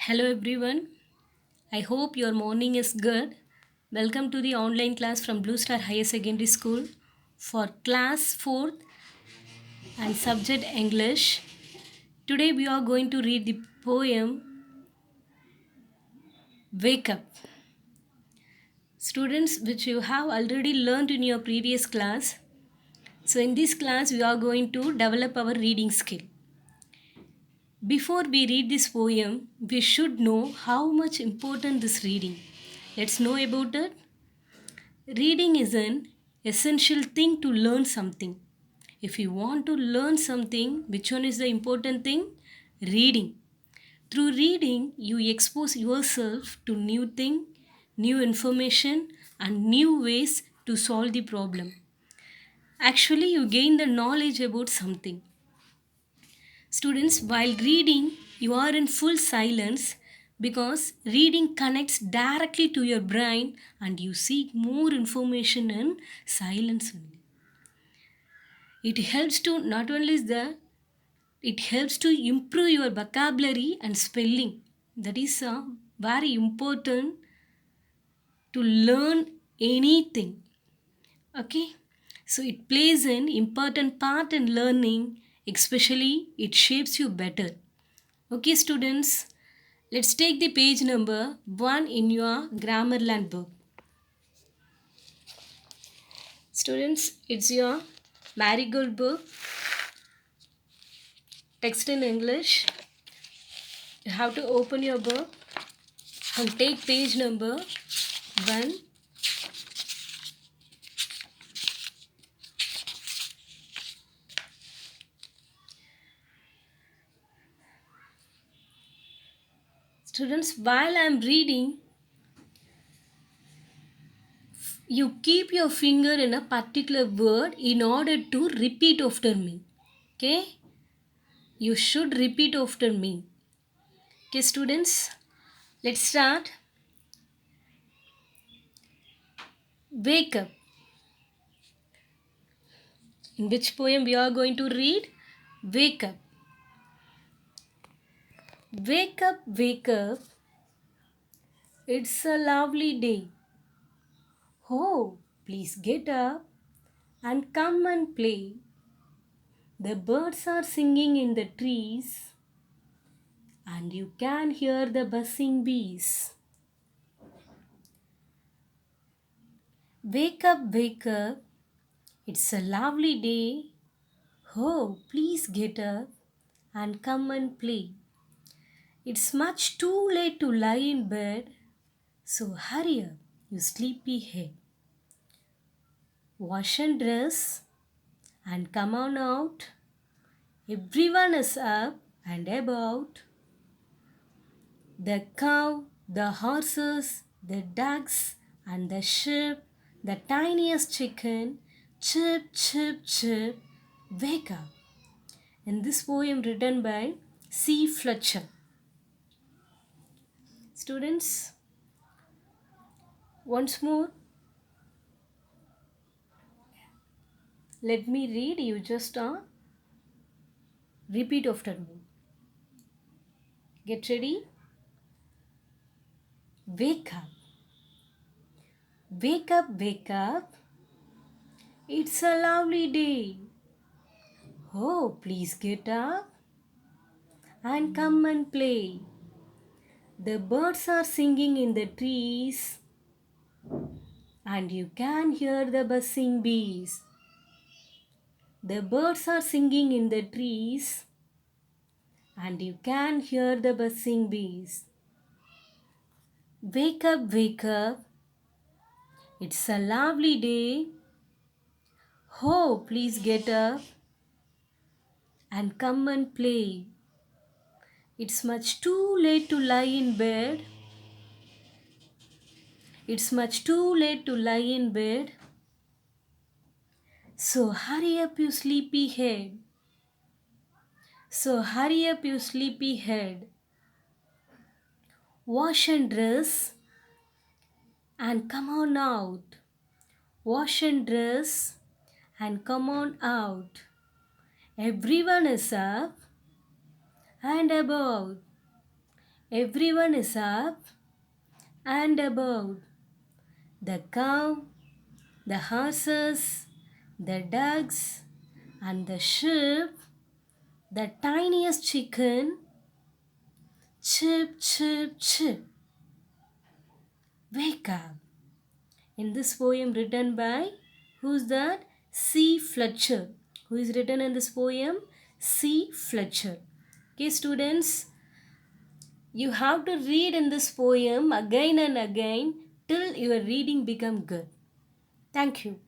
Hello everyone. I hope your morning is good. Welcome to the online class from Blue Star Higher Secondary School for class 4th and subject English. Today we are going to read the poem Wake Up. Students, which you have already learned in your previous class. So in this class we are going to develop our reading skill. Before we read this poem, we should know how much important this reading. Let's know about it. Reading is an essential thing to learn something. If you want to learn something, which one is the important thing? Reading. Through reading, you expose yourself to new thing, new information and new ways to solve the problem. Actually, you gain the knowledge about something. Students, while reading, you are in full silence because reading connects directly to your brain and you seek more information in silence only. It helps to not only is the it helps to improve your vocabulary and spelling. That is very important to learn anything. Okay, so it plays an important part in learning, especially it shapes you better. Okay, students, let's take the page number 1 in your Grammarland book. Students, it's your Marigold book, text in English. You have to open your book and take page number 1. Students, while I am reading, you keep your finger in a particular word in order to repeat after me. Okay? You should repeat after me. Okay, students, let's start. Wake up. In which poem we are going to read? Wake up. Wake up, wake up. It's a lovely day. Oh, please get up and come and play. The birds are singing in the trees and you can hear the buzzing bees. Wake up, wake up. It's a lovely day. Oh, please get up and come and play. It's much too late to lie in bed, so hurry up, you sleepy head. Wash and dress and come on out. Everyone is up and about. The cow, the horses, the ducks, and the sheep, the tiniest chicken, chirp, chirp, chirp, wake up. In this poem written by C. Fletcher. Students, once more, let me read. You just repeat after me. Get ready. Wake up. Wake up, wake up. It's a lovely day. Oh, please get up and come and play. The birds are singing in the trees and you can hear the buzzing bees. The birds are singing in the trees and you can hear the buzzing bees. Wake up, wake up. It's a lovely day. Oh, please get up and come and play. It's much too late to lie in bed. It's much too late to lie in bed. So hurry up, you sleepy head. So hurry up, you sleepy head. Wash and dress and come on out. Wash and dress and come on out. Everyone is up and about. Everyone is up and about. The cow, the horses, the ducks, and the sheep, the tiniest chicken, chip, chip, chip. Wake up. In this poem written by, who's that? C. Fletcher. Who is written in this poem? C. Fletcher. Okay, students, you have to read in this poem again and again till your reading become good. Thank you.